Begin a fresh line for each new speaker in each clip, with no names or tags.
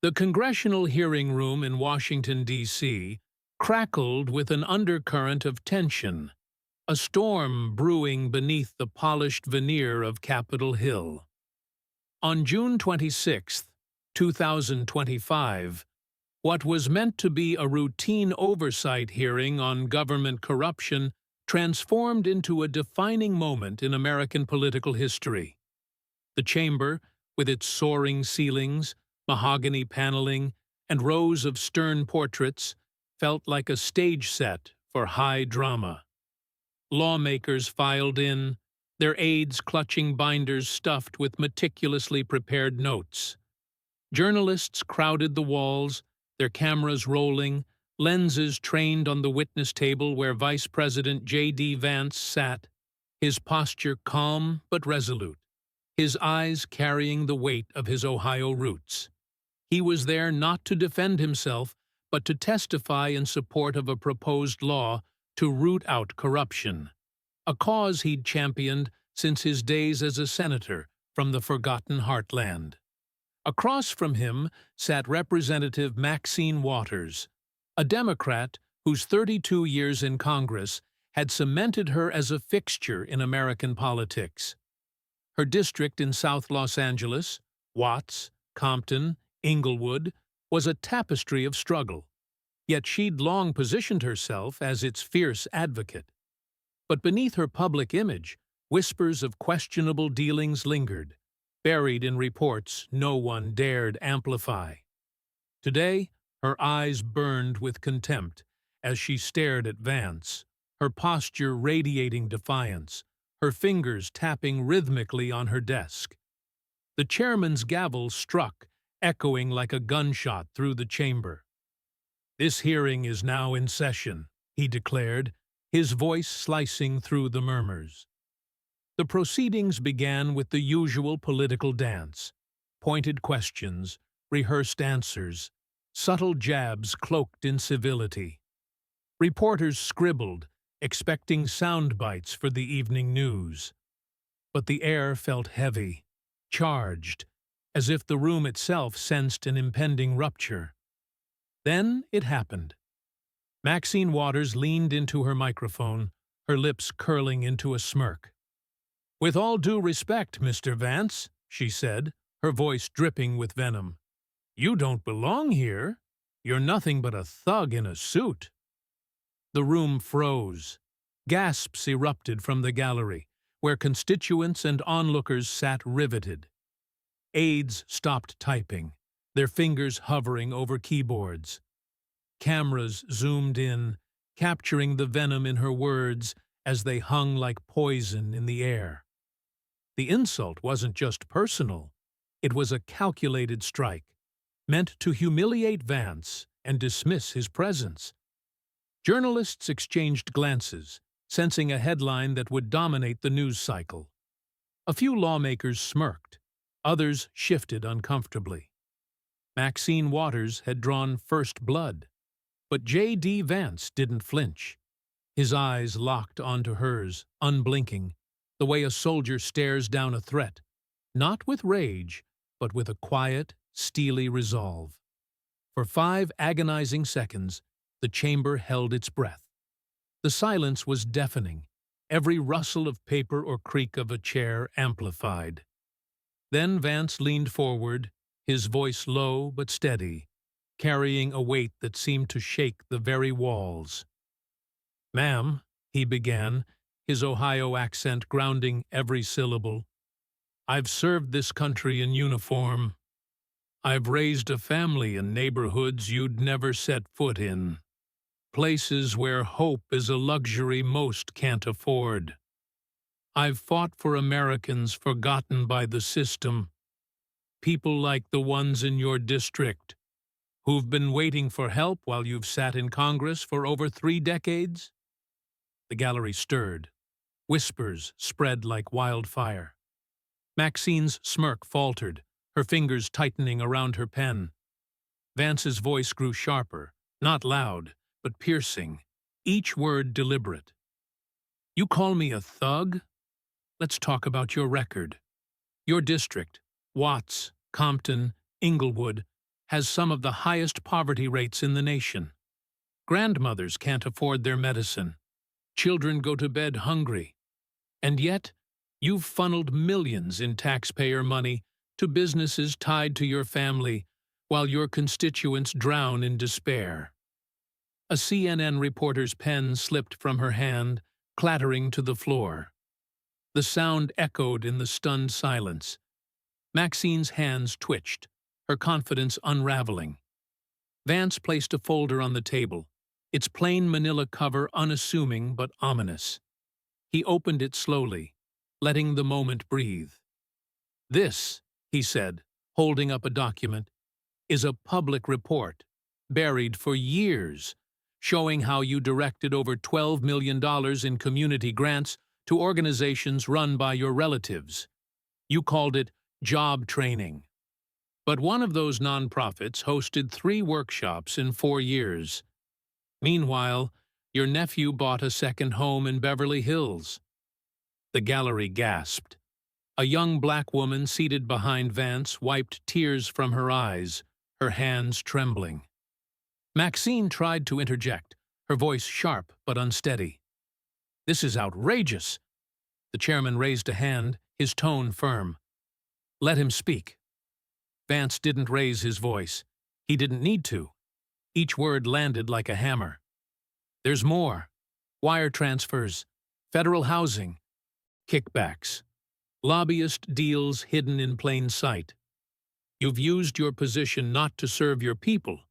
The congressional hearing room in Washington, D.C., crackled with an undercurrent of tension, a storm brewing beneath the polished veneer of Capitol Hill. On June 26, 2025, what was meant to be a routine oversight hearing on government corruption transformed into a defining moment in American political history. The chamber, with its soaring ceilings, mahogany paneling, and rows of stern portraits, felt like a stage set for high drama. Lawmakers filed in, their aides clutching binders stuffed with meticulously prepared notes. Journalists crowded the walls, their cameras rolling, lenses trained on the witness table where Vice President J.D. Vance sat, his posture calm but resolute, his eyes carrying the weight of his Ohio roots. He was there not to defend himself, but to testify in support of a proposed law to root out corruption, a cause he'd championed since his days as a senator from the forgotten heartland. Across from him sat Representative Maxine Waters, a Democrat whose 32 years in Congress had cemented her as a fixture in American politics. Her district in South Los Angeles, Watts, Compton, Inglewood, was a tapestry of struggle, yet she'd long positioned herself as its fierce advocate. But beneath her public image, whispers of questionable dealings lingered, buried in reports no one dared amplify. Today, her eyes burned with contempt as she stared at Vance, her posture radiating defiance, her fingers tapping rhythmically on her desk. The chairman's gavel struck, echoing like a gunshot through the chamber. "This hearing is now in session," he declared, his voice slicing through the murmurs. The proceedings began with the usual political dance: pointed questions, rehearsed answers, subtle jabs cloaked in civility. Reporters scribbled, expecting sound bites for the evening news. But the air felt heavy, charged, as if the room itself sensed an impending rupture. Then it happened. Maxine Waters leaned into her microphone, her lips curling into a smirk. "With all due respect, Mr. Vance," she said, her voice dripping with venom, "you don't belong here. You're nothing but a thug in a suit." The room froze. Gasps erupted from the gallery, where constituents and onlookers sat riveted. Aides stopped typing, their fingers hovering over keyboards. Cameras zoomed in, capturing the venom in her words as they hung like poison in the air. The insult wasn't just personal. It was a calculated strike, meant to humiliate Vance and dismiss his presence. Journalists exchanged glances, sensing a headline that would dominate the news cycle. A few lawmakers smirked. Others shifted uncomfortably. Maxine Waters had drawn first blood, but J.D. Vance didn't flinch. His eyes locked onto hers, unblinking, the way a soldier stares down a threat, not with rage, but with a quiet, steely resolve. For 5 agonizing seconds, the chamber held its breath. The silence was deafening, every rustle of paper or creak of a chair amplified. Then Vance leaned forward, his voice low but steady, carrying a weight that seemed to shake the very walls. "Ma'am," he began, his Ohio accent grounding every syllable, "I've served this country in uniform. I've raised a family in neighborhoods you'd never set foot in, places where hope is a luxury most can't afford. I've fought for Americans forgotten by the system, people like the ones in your district, who've been waiting for help while you've sat in Congress for over 3 decades? The gallery stirred. Whispers spread like wildfire. Maxine's smirk faltered, her fingers tightening around her pen. Vance's voice grew sharper, not loud, but piercing, each word deliberate. "You call me a thug? Let's talk about your record. Your district, Watts, Compton, Inglewood, has some of the highest poverty rates in the nation. Grandmothers can't afford their medicine. Children go to bed hungry. And yet, you've funneled millions in taxpayer money to businesses tied to your family, while your constituents drown in despair. A CNN reporter's pen slipped from her hand, clattering to the floor. The sound echoed in the stunned silence. Maxine's hands twitched, her confidence unraveling. Vance placed a folder on the table, its plain manila cover unassuming but ominous. He opened it slowly, letting the moment breathe. "This," he said, holding up a document, "is a public report, buried for years, showing how you directed over $12 million in community grants to organizations run by your relatives. You called it job training. But one of those nonprofits hosted 3 workshops in 4 years. Meanwhile, your nephew bought a second home in Beverly Hills." The gallery gasped. A young black woman seated behind Vance wiped tears from her eyes, her hands trembling. Maxine tried to interject, her voice sharp but unsteady. "This is outrageous." The chairman raised a hand, his tone firm. "Let him speak." Vance didn't raise his voice. He didn't need to. Each word landed like a hammer. "There's more. Wire transfers, federal housing, kickbacks, lobbyist deals hidden in plain sight. You've used your position not to serve your people,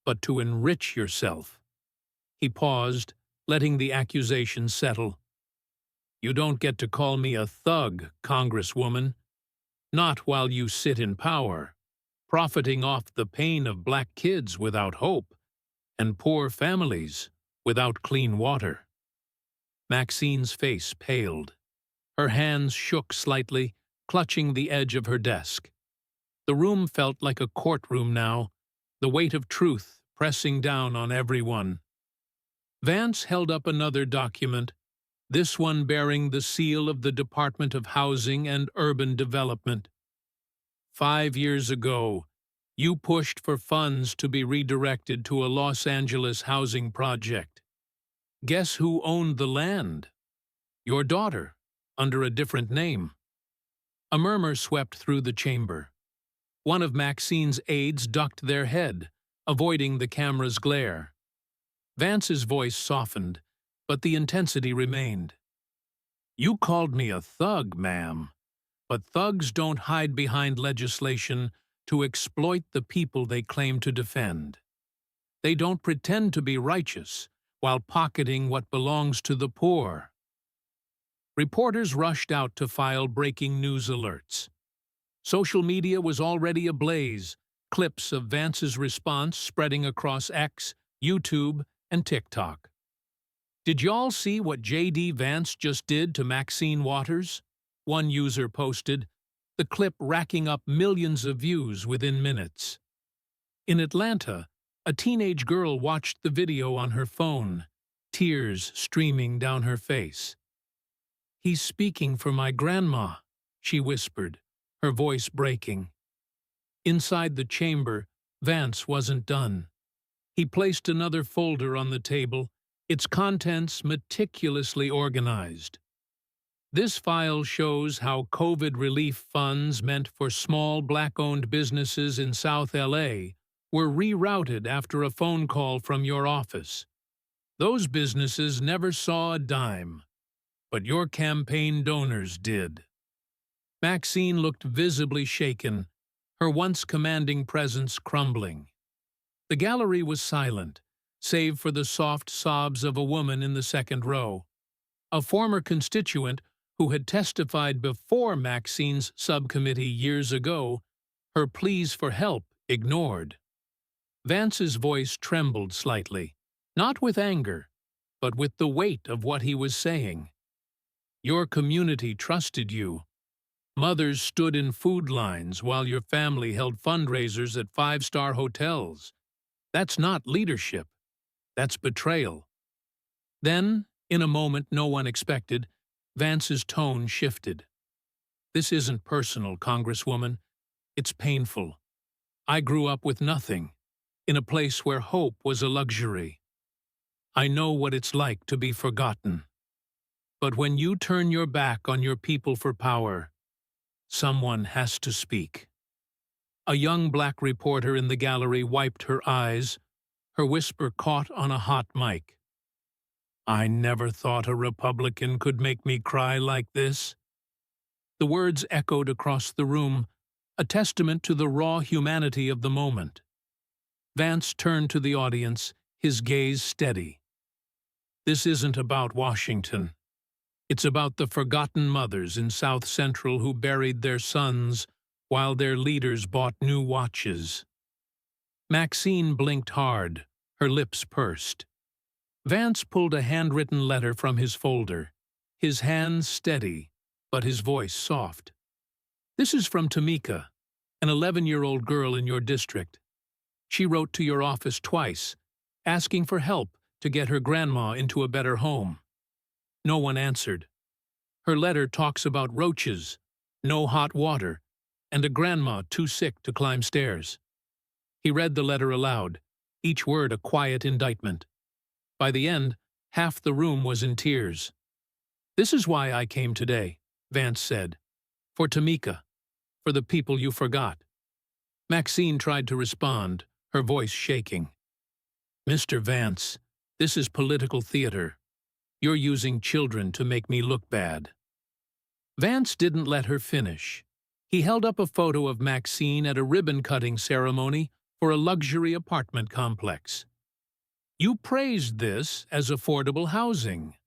but to enrich yourself." He paused, letting the accusation settle. "You don't get to call me a thug, Congresswoman. Not while you sit in power, profiting off the pain of black kids without hope, and poor families without clean water." Maxine's face paled. Her hands shook slightly, clutching the edge of her desk. The room felt like a courtroom now, the weight of truth pressing down on everyone. Vance held up another document, this one bearing the seal of the Department of Housing and Urban Development. 5 years ago, you pushed for funds to be redirected to a Los Angeles housing project. Guess who owned the land? Your daughter, under a different name. A murmur swept through the chamber. One of Maxine's aides ducked their head, avoiding the camera's glare. Vance's voice softened, but the intensity remained. "You called me a thug, ma'am, but thugs don't hide behind legislation to exploit the people they claim to defend. They don't pretend to be righteous while pocketing what belongs to the poor." Reporters rushed out to file breaking news alerts. Social media was already ablaze, clips of Vance's response spreading across X, YouTube, and TikTok. "Did y'all see what J.D. Vance just did to Maxine Waters?" one user posted, the clip racking up millions of views within minutes. In Atlanta, a teenage girl watched the video on her phone, tears streaming down her face. "He's speaking for my grandma," she whispered, her voice breaking. Inside the chamber, Vance wasn't done. He placed another folder on the table, its contents meticulously organized. This file shows how COVID relief funds meant for small black-owned businesses in South LA were rerouted after a phone call from your office. Those businesses never saw a dime, but your campaign donors did. Maxine looked visibly shaken, her once commanding presence crumbling. The gallery was silent, save for the soft sobs of a woman in the second row, a former constituent who had testified before Maxine's subcommittee years ago, her pleas for help ignored. Vance's voice trembled slightly, not with anger, but with the weight of what he was saying. Your community trusted you. Mothers stood in food lines while your family held fundraisers at 5-star hotels. That's not leadership. That's betrayal. Then, in a moment no one expected, Vance's tone shifted. "This isn't personal, Congresswoman. It's painful. I grew up with nothing, in a place where hope was a luxury. I know what it's like to be forgotten. But when you turn your back on your people for power, someone has to speak." A young black reporter in the gallery wiped her eyes, her whisper caught on a hot mic. "I never thought a Republican could make me cry like this." The words echoed across the room, a testament to the raw humanity of the moment. Vance turned to the audience, his gaze steady. "This isn't about Washington. It's about the forgotten mothers in South Central who buried their sons while their leaders bought new watches." Maxine blinked hard, her lips pursed. Vance pulled a handwritten letter from his folder, his hands steady, but his voice soft. "This is from Tamika, an 11-year-old girl in your district. She wrote to your office twice, asking for help to get her grandma into a better home. No one answered. Her letter talks about roaches, no hot water, and a grandma too sick to climb stairs." He read the letter aloud, each word a quiet indictment. By the end, half the room was in tears. "This is why I came today," Vance said. "For Tamika. For the people you forgot." Maxine tried to respond, her voice shaking. "Mr. Vance, this is political theater. You're using children to make me look bad." Vance didn't let her finish. He held up a photo of Maxine at a ribbon-cutting ceremony for a luxury apartment complex. "You praised this as affordable housing,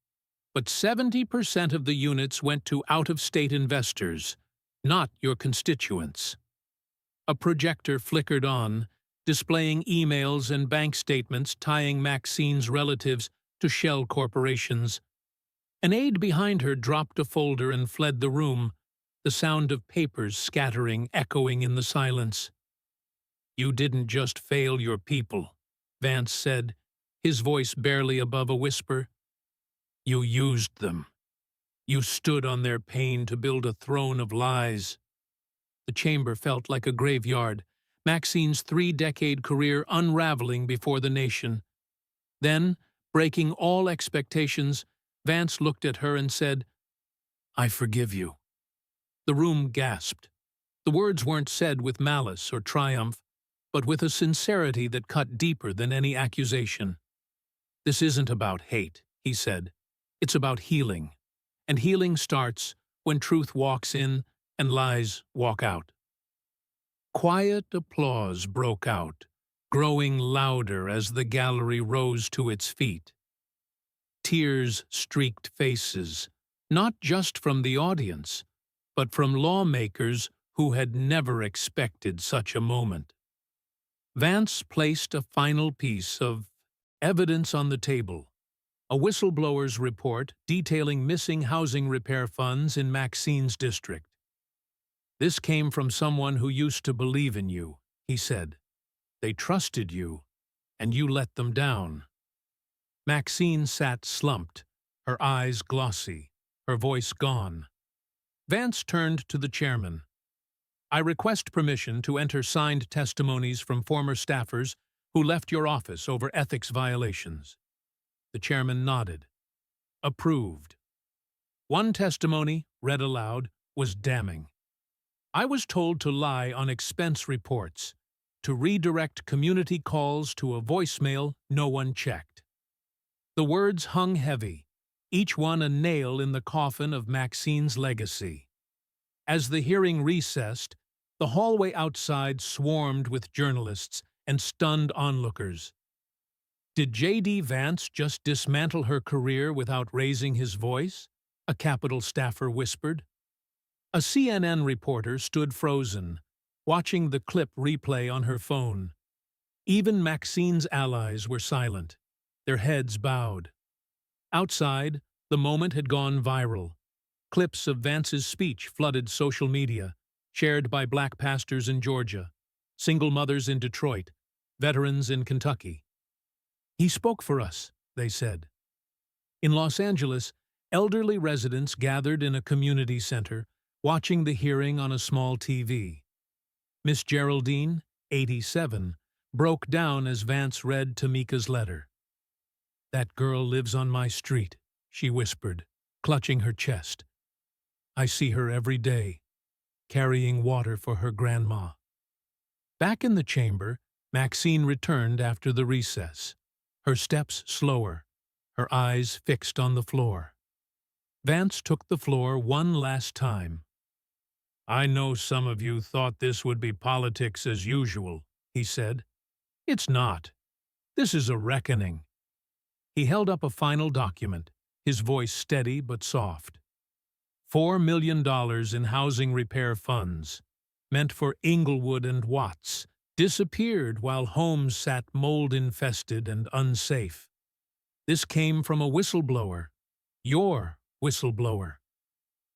but 70% of the units went to out-of-state investors, not your constituents." A projector flickered on, displaying emails and bank statements tying Maxine's relatives to shell corporations. An aide behind her dropped a folder and fled the room, the sound of papers scattering echoing in the silence. "You didn't just fail your people," Vance said, his voice barely above a whisper. "You used them. You stood on their pain to build a throne of lies." The chamber felt like a graveyard, Maxine's 3-decade career unraveling before the nation. Then, breaking all expectations, Vance looked at her and said, "I forgive you." The room gasped. The words weren't said with malice or triumph, but with a sincerity that cut deeper than any accusation. "This isn't about hate," he said. "It's about healing. And healing starts when truth walks in and lies walk out." Quiet applause broke out, growing louder as the gallery rose to its feet. Tears streaked faces, not just from the audience, but from lawmakers who had never expected such a moment. Vance placed a final piece of evidence on the table, a whistleblower's report detailing missing housing repair funds in Maxine's district. "This came from someone who used to believe in you," he said. "They trusted you, and you let them down." Maxine sat slumped, her eyes glossy, her voice gone. Vance turned to the chairman. "I request permission to enter signed testimonies from former staffers who left your office over ethics violations." The chairman nodded. "Approved." One testimony, read aloud, was damning. "I was told to lie on expense reports, to redirect community calls to a voicemail no one checked." The words hung heavy, each one a nail in the coffin of Maxine's legacy. As the hearing recessed, the hallway outside swarmed with journalists and stunned onlookers. Did J.D. Vance just dismantle her career without raising his voice? A Capitol staffer whispered. A CNN reporter stood frozen, watching the clip replay on her phone. Even Maxine's allies were silent, their heads bowed. Outside, the moment had gone viral. Clips of Vance's speech flooded social media, shared by black pastors in Georgia, single mothers in Detroit, veterans in Kentucky. "He spoke for us," they said. In Los Angeles, elderly residents gathered in a community center, watching the hearing on a small TV. Miss Geraldine, 87, broke down as Vance read Tamika's letter. "That girl lives on my street," she whispered, clutching her chest. "I see her every day, carrying water for her grandma." Back in the chamber, Maxine returned after the recess, her steps slower, her eyes fixed on the floor. Vance took the floor one last time. "I know some of you thought this would be politics as usual," he said. "It's not. This is a reckoning." He held up a final document, his voice steady but soft. $4 million in housing repair funds, meant for Inglewood and Watts, disappeared while homes sat mold-infested and unsafe. This came from a whistleblower. Your whistleblower.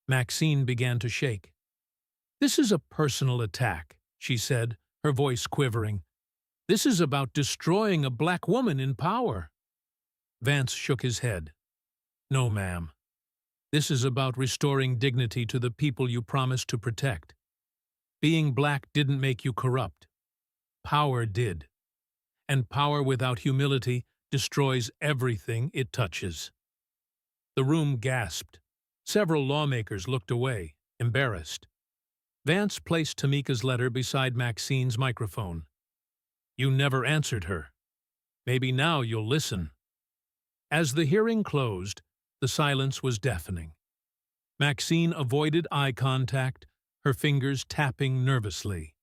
Maxine began to shake. "This is a personal attack," she said, her voice quivering. "This is about destroying a black woman in power." Vance shook his head. "No, ma'am. This is about restoring dignity to the people you promised to protect. Being black didn't make you corrupt. Power did. And power without humility destroys everything it touches." The room gasped. Several lawmakers looked away, embarrassed. Vance placed Tamika's letter beside Maxine's microphone. "You never answered her. Maybe now you'll listen." As the hearing closed, the silence was deafening. Maxine avoided eye contact, her fingers tapping nervously.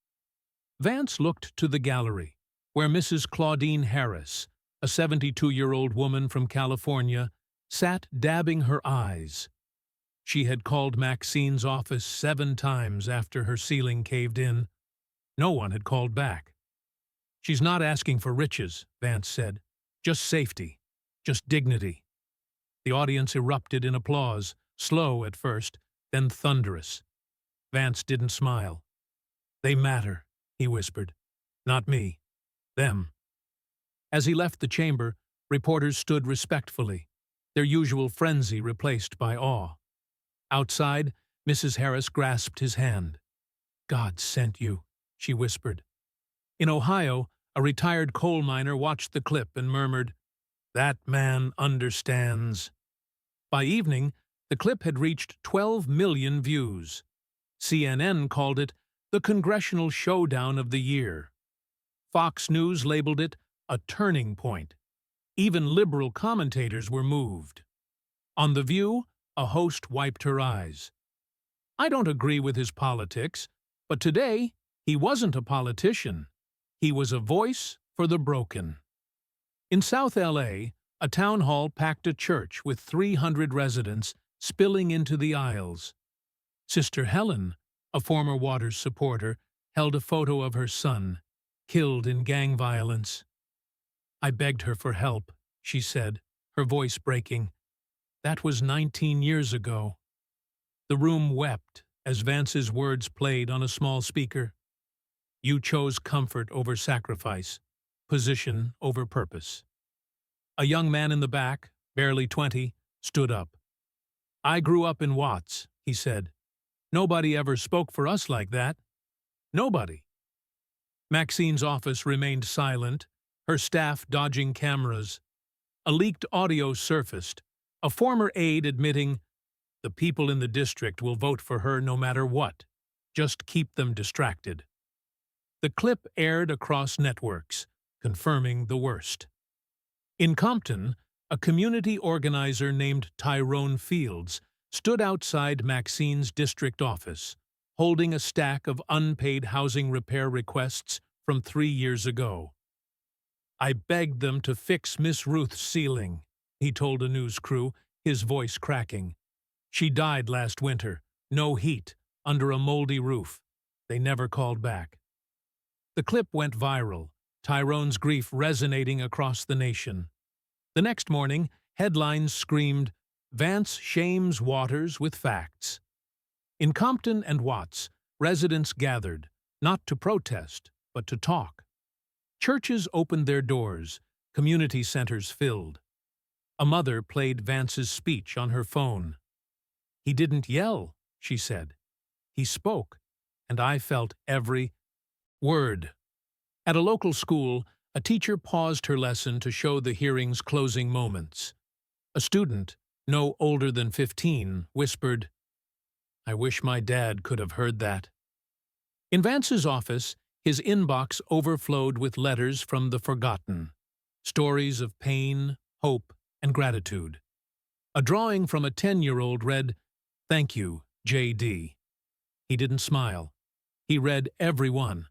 Vance looked to the gallery, where Mrs. Claudine Harris, a 72-year-old woman from California, sat dabbing her eyes. She had called Maxine's office 7 times after her ceiling caved in. No one had called back. "She's not asking for riches," Vance said. "Just safety. Just dignity." The audience erupted in applause, slow at first, then thunderous. Vance didn't smile. "They matter," he whispered. "Not me. Them." As he left the chamber, reporters stood respectfully, their usual frenzy replaced by awe. Outside, Mrs. Harris grasped his hand. "God sent you," she whispered. In Ohio, a retired coal miner watched the clip and murmured, "That man understands." By evening, the clip had reached 12 million views. CNN called it the Congressional Showdown of the Year. Fox News labeled it a turning point. Even liberal commentators were moved. On The View, a host wiped her eyes. "I don't agree with his politics, but today he wasn't a politician. He was a voice for the broken." In South LA, a town hall packed a church with 300 residents spilling into the aisles. Sister Helen, a former Waters supporter, held a photo of her son, killed in gang violence. "I begged her for help," she said, her voice breaking. "That was 19 years ago." The room wept as Vance's words played on a small speaker. "You chose comfort over sacrifice, position over purpose." A young man in the back, barely 20, stood up. "I grew up in Watts," he said. "Nobody ever spoke for us like that. Nobody." Maxine's office remained silent, her staff dodging cameras. A leaked audio surfaced, a former aide admitting, "The people in the district will vote for her no matter what. Just keep them distracted." The clip aired across networks, confirming the worst. In Compton, a community organizer named Tyrone Fields stood outside Maxine's district office, holding a stack of unpaid housing repair requests from 3 years ago. "I begged them to fix Miss Ruth's ceiling," he told a news crew, his voice cracking. "She died last winter, no heat, under a moldy roof. They never called back." The clip went viral, Tyrone's grief resonating across the nation. The next morning, headlines screamed, "Vance shames Waters with facts." In Compton and Watts, residents gathered, not to protest, but to talk. Churches opened their doors, community centers filled. A mother played Vance's speech on her phone. "He didn't yell," she said. "He spoke, and I felt every word." At a local school, a teacher paused her lesson to show the hearing's closing moments. A student, no older than 15, whispered, "I wish my dad could have heard that." In Vance's office, his inbox overflowed with letters from the forgotten, stories of pain, hope, and gratitude. A drawing from a 10-year-old read, "Thank you, J.D." He didn't smile. He read every one.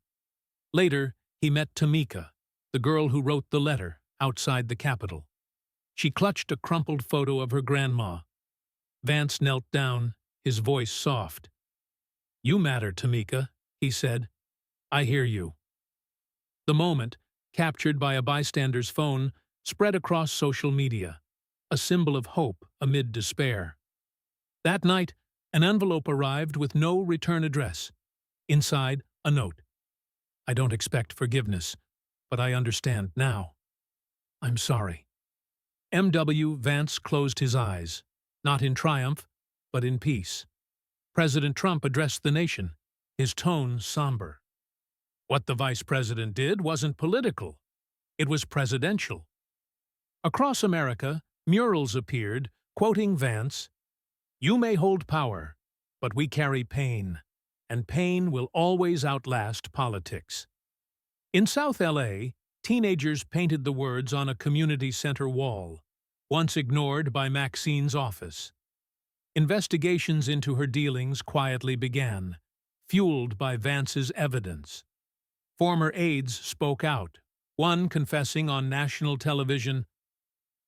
Later, he met Tamika, the girl who wrote the letter, outside the Capitol. She clutched a crumpled photo of her grandma. Vance knelt down, his voice soft. "You matter, Tamika," he said. "I hear you." The moment, captured by a bystander's phone, spread across social media, a symbol of hope amid despair. That night, an envelope arrived with no return address. Inside, a note. "I don't expect forgiveness, but I understand now. I'm sorry." M.W. Vance closed his eyes, not in triumph, but in peace. President Trump addressed the nation, his tone somber. What the vice president did wasn't political. It was presidential. Across America, murals appeared, quoting Vance, "You may hold power, but we carry pain, and pain will always outlast politics." In South L.A., teenagers painted the words on a community center wall, once ignored by Maxine's office. Investigations into her dealings quietly began, fueled by Vance's evidence. Former aides spoke out, one confessing on national television,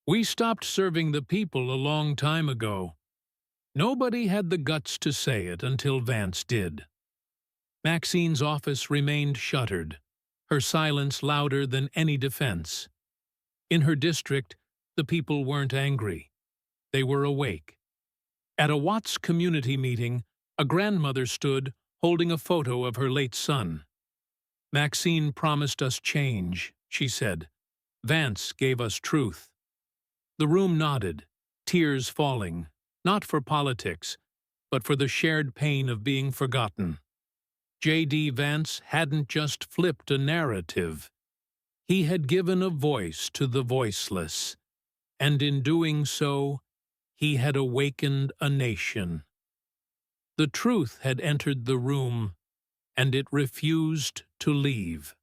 "We stopped serving the people a long time ago." Nobody had the guts to say it until Vance did. Maxine's office remained shuttered, her silence louder than any defense. In her district, the people weren't angry. They were awake. At a Watts community meeting, a grandmother stood, holding a photo of her late son. "Maxine promised us change," she said. "Vance gave us truth." The room nodded, tears falling, not for politics, but for the shared pain of being forgotten. J.D. Vance hadn't just flipped a narrative. He had given a voice to the voiceless, and in doing so, he had awakened a nation. The truth had entered the room, and it refused to leave.